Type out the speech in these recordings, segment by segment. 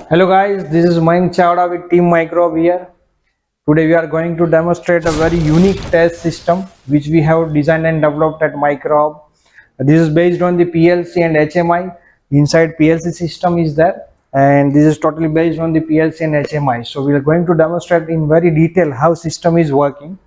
Hello guys, this is Mayank Chawda with Team Microbe here. Today we are going to demonstrate a very unique test system which we have designed and developed at Microbe. This is based on the PLC and HMI. Inside PLC system is there, and this is totally based on the PLC and HMI. So we are going to demonstrate in very detail how system is working.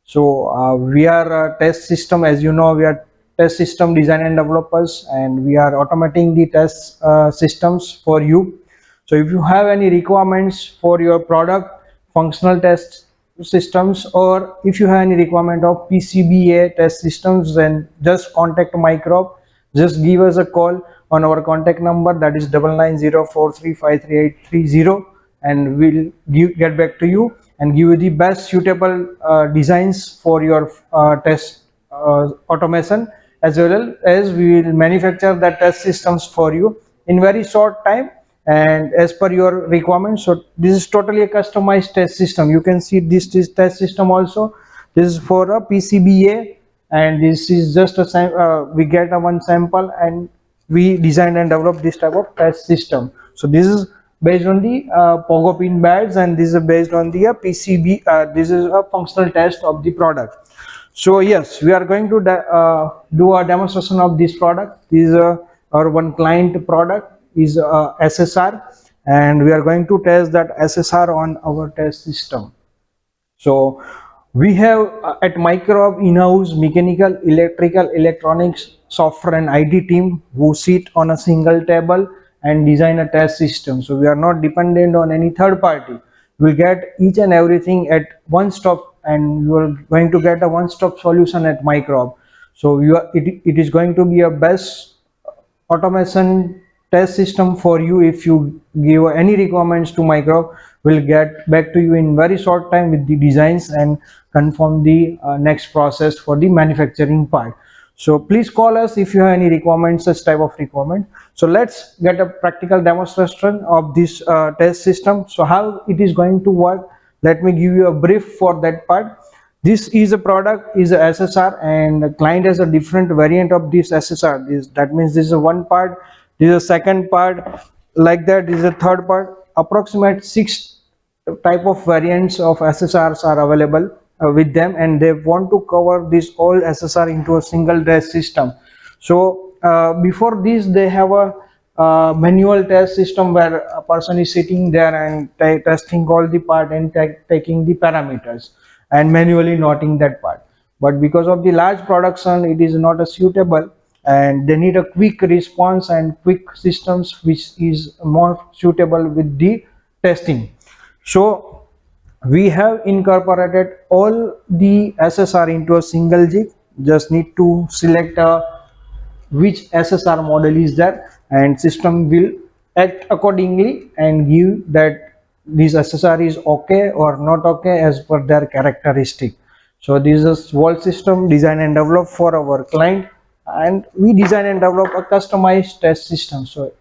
So we are a test system, as you know, we are test system design and developers, and we are automating the test systems for you. So if you have any requirements for your product, functional test systems, or if you have any requirement of PCBA test systems, then just contact Microbe. Just give us a call on our contact number, that is 9904353830, and we'll get back to you and give you the best suitable designs for your test automation, as well as we will manufacture the test systems for you in very short time and as per your requirements. So this is totally a customized test system. You can see this test system also. This is for a PCBA, and this is just a we get a one sample and we design and develop this type of test system. So this is based on the pogo pin pads, and this is based on the PCB. This is a functional test of the product. So yes, we are going to do a demonstration of this product. This is our one client product is SSR, and we are going to test that SSR on our test system. So we have at Microbe in-house mechanical, electrical, electronics, software and IT team who sit on a single table and design a test system. So we are not dependent on any third party. We'll get each and everything at one stop, and you are going to get a one-stop solution at Microbe. So it is going to be a best automation test system for you. If you give any requirements to Microbe, we'll get back to you in very short time with the designs and confirm the next process for the manufacturing part. So please call us if you have any requirements, such type of requirement. So let's get a practical demonstration of this test system. So how it is going to work, let me give you a brief for that part. This is a product, is a SSR, and the client has a different variant of this SSR. That means this is one part, this is a second part, like that. This is a third part. Approximate 6 type of variants of SSRs are available with them, and they want to cover this all SSR into a single test system. So before this, they have a manual test system where a person is sitting there and testing all the part and taking the parameters and manually noting that part. But because of the large production, it is not a suitable, and they need a quick response and quick systems which is more suitable with the testing. So we have incorporated all the SSR into a single jig. Just need to select which SSR model is there, and system will act accordingly and give that this SSR is okay or not okay as per their characteristic. So this is a whole system designed and developed for our client, and we design and develop a customized test system. So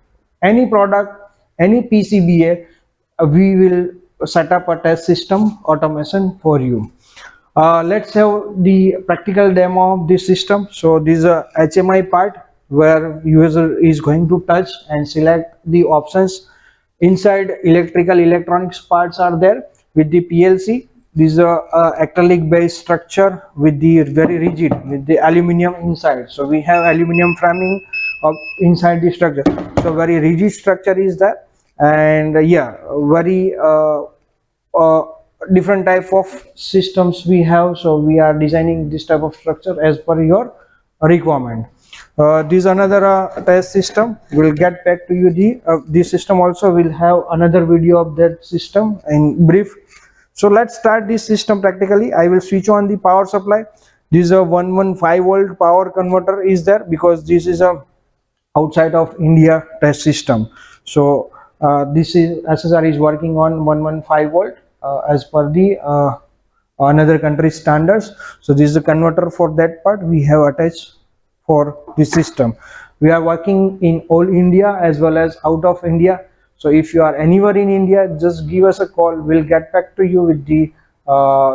any product, any PCBA, we will set up a test system automation for you. Let's have the practical demo of this system. So this is a HMI part where user is going to touch and select the options. Inside, electrical electronics parts are there with the PLC. This is a acrylic based structure with the very rigid with the aluminum inside. So we have aluminum framing of inside the structure. So very rigid structure is there, and yeah, very different type of systems we have. So we are designing this type of structure as per your requirement. This is another test system. We'll get back to you. This system also will have another video of that system in brief. So let's start this system practically. I will switch on the power supply. This is a 115 volt power converter is there, because this is a outside of India test system. So this is SSR is working on 115 volt as per the another country standards. So this is a converter for that part we have attached for this system. We are working in all India as well as out of India. So if you are anywhere in India, just give us a call. We'll get back to you with the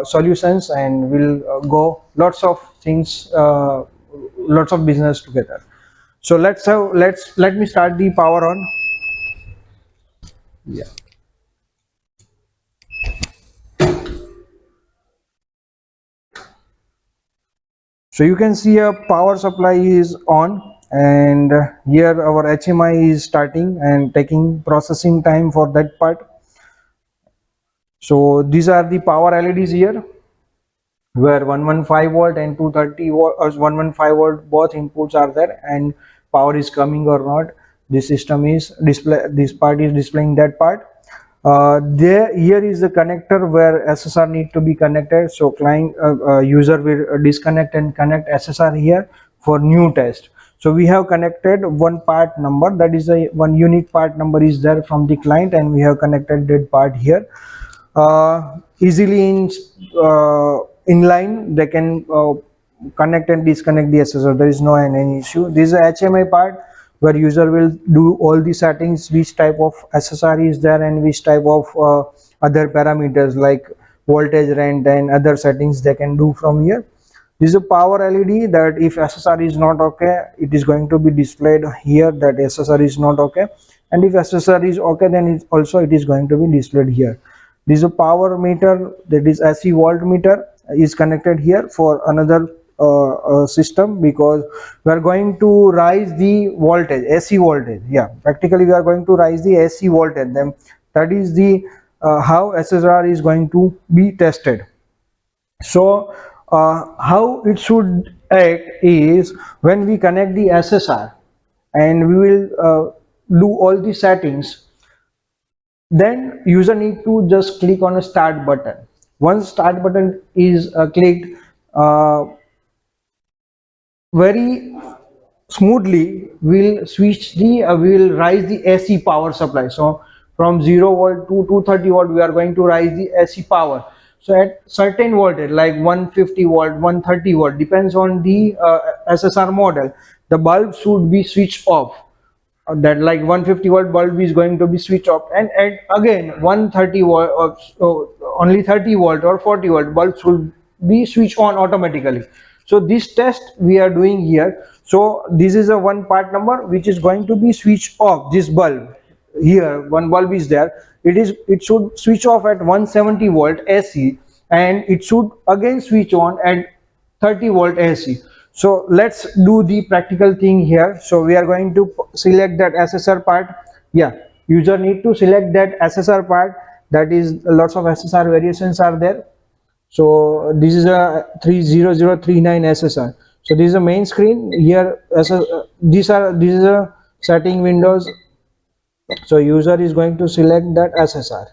solutions, and we'll go lots of things, lots of business together. So let me start the power on. Yeah. So you can see a power supply is on, and here our HMI is starting and taking processing time for that part. So these are the power LEDs here, where 115 volt and 230 volt or 115 volt both inputs are there, and power is coming or not. This system is display, this part is displaying that part. There here is the connector where SSR need to be connected. So client user will disconnect and connect SSR here for new test. So we have connected one part number, that is a one unique part number is there from the client, and we have connected that part here. Easily inline they can connect and disconnect the SSR. There is no any issue. This is a HMI part where user will do all the settings, which type of SSR is there and which type of other parameters like voltage, rent and other settings they can do from here. This is a power LED that if SSR is not okay, it is going to be displayed here that SSR is not okay, and if SSR is okay, then it is going to be displayed here. This is a power meter, that is AC voltmeter is connected here for another system, because we are going to rise the voltage, AC voltage. Yeah, practically we are going to rise the AC voltage. Then that is the how SSR is going to be tested. So how it should act is, when we connect the SSR and we will do all the settings, then user need to just click on a start button. Once start button is clicked, very smoothly we'll switch the we'll rise the AC power supply. So from 0 volt to 230 volt we are going to rise the AC power. So at certain voltage like 150 volt, 130 volt, depends on the SSR model, the bulb should be switched off. That like 150 volt bulb is going to be switched off, and again 130 volt or so, only 30 volt or 40 volt bulb should be switched on automatically. So this test we are doing here. So this is a one part number which is going to be switched off. This bulb here, one bulb is there, it should switch off at 170 volt AC, and it should again switch on at 30 volt AC. So let's do the practical thing here. So we are going to select that SSR part. Yeah, user need to select that SSR part, that is lots of SSR variations are there. So this is a 30039 SSR. So this is a main screen here. This is a setting windows. So user is going to select that SSR.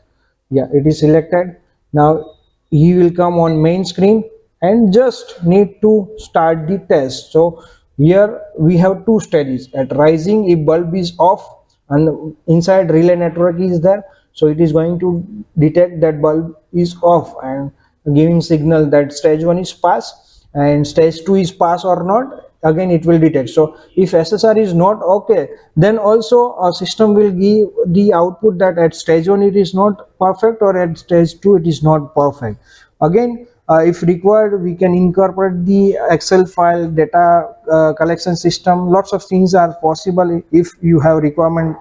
Yeah, it is selected. Now he will come on main screen and just need to start the test. So here we have two stages. At rising, if bulb is off and inside relay network is there, so it is going to detect that bulb is off and giving signal that stage 1 is pass and stage 2 is pass or not. Again it will detect. So if SSR is not okay, then also a system will give the output that at stage 1 it is not perfect or at stage 2 it is not perfect. Again if required, we can incorporate the Excel file data collection system. Lots of things are possible. If you have requirement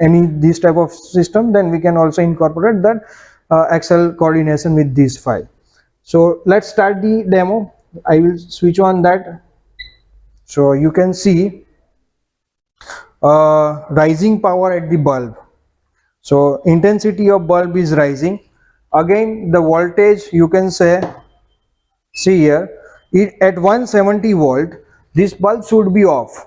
any this type of system, then we can also incorporate that Excel coordination with this file. So let's start the demo. I will switch on that. So you can see rising power at the bulb. So intensity of bulb is rising. Again the voltage, you can say, see here, at 170 volt this bulb should be off.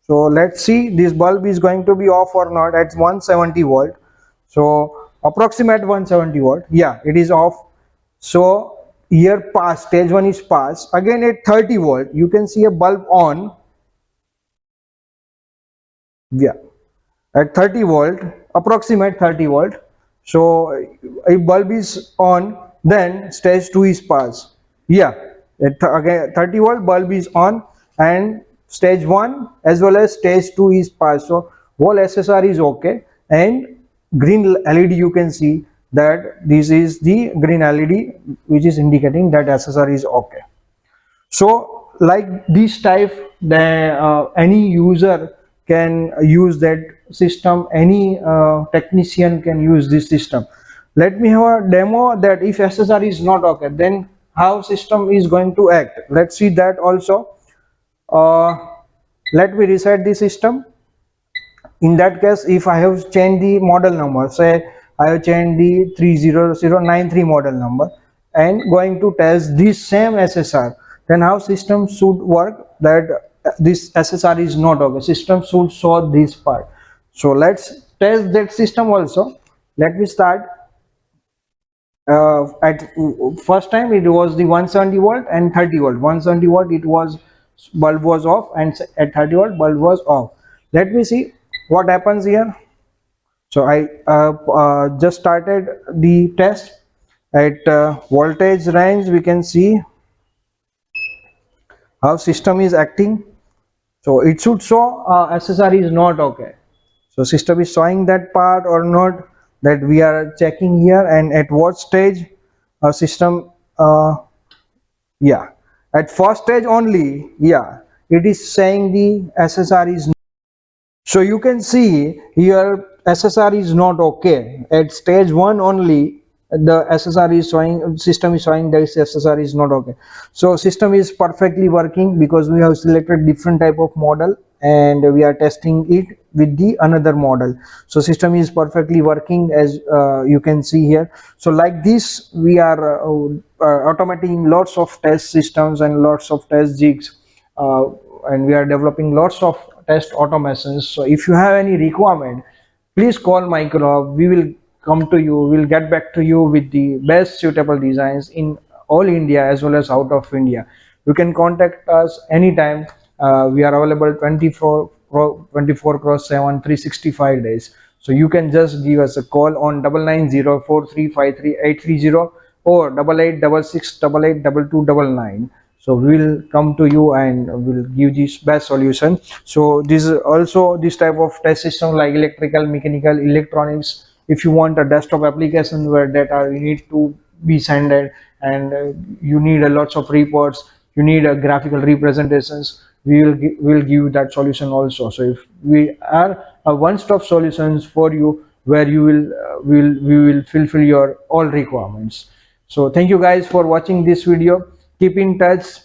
So let's see, this bulb is going to be off or not at 170 volt. So approximate 170 volt, yeah, it is off. So here pass, stage 1 is pass. Again at 30 volt you can see a bulb on. Yeah, at 30 volt, approximate 30 volt. So if bulb is on, then stage 2 is pass. Yeah, again 30 volt bulb is on, and stage 1 as well as stage 2 is pass. So whole SSR is okay, and green LED you can see that this is the green LED which is indicating that SSR is okay. So like this type, any user can use that system, any technician can use this system. Let me have a demo that if SSR is not okay, then how system is going to act. Let's see that also. uh, Let me reset the system. In that case, if I have changed the model number, say I have changed the 30093 model number and going to test this same SSR, then how system should work, that this SSR is not okay, system should show this part. So let's test that system also. Let me start. At first time it was the 170 volt and 30 volt. 170 volt it was, bulb was off, and at 30 volt bulb was off. Let me see what happens here. So I just started the test. At voltage range we can see how system is acting. So it should show SSR is not okay. So system is showing that part or not, that we are checking here. And at what stage system, yeah, at first stage only, yeah, it is saying the SSR is. So you can see here SSR is not okay. At stage 1 only the SSR is showing, system is showing that SSR is not okay. So system is perfectly working because we have selected different type of model and we are testing it with the another model. So system is perfectly working, as you can see here. So like this we are automating lots of test systems and lots of test jigs, and we are developing lots of test automations. So if you have any requirement, please call Micro. We will come to you, we'll get back to you with the best suitable designs in all India as well as out of India. You can contact us anytime. We are available 24 cross 7 365 days. So you can just give us a call on 9904353830 or 8866882299. So we will come to you and will give this best solution. So this is also this type of test system like electrical, mechanical, electronics. If you want a desktop application where data you need to be sent and you need a lots of reports, you need a graphical representations, we will give you that solution also. So if we are a one-stop solutions for you, where you we will fulfill your all requirements. So thank you guys for watching this video. Keep in touch,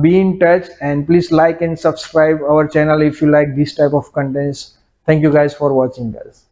be in touch, and please like and subscribe our channel if you like this type of contents. Thank you guys for watching, guys.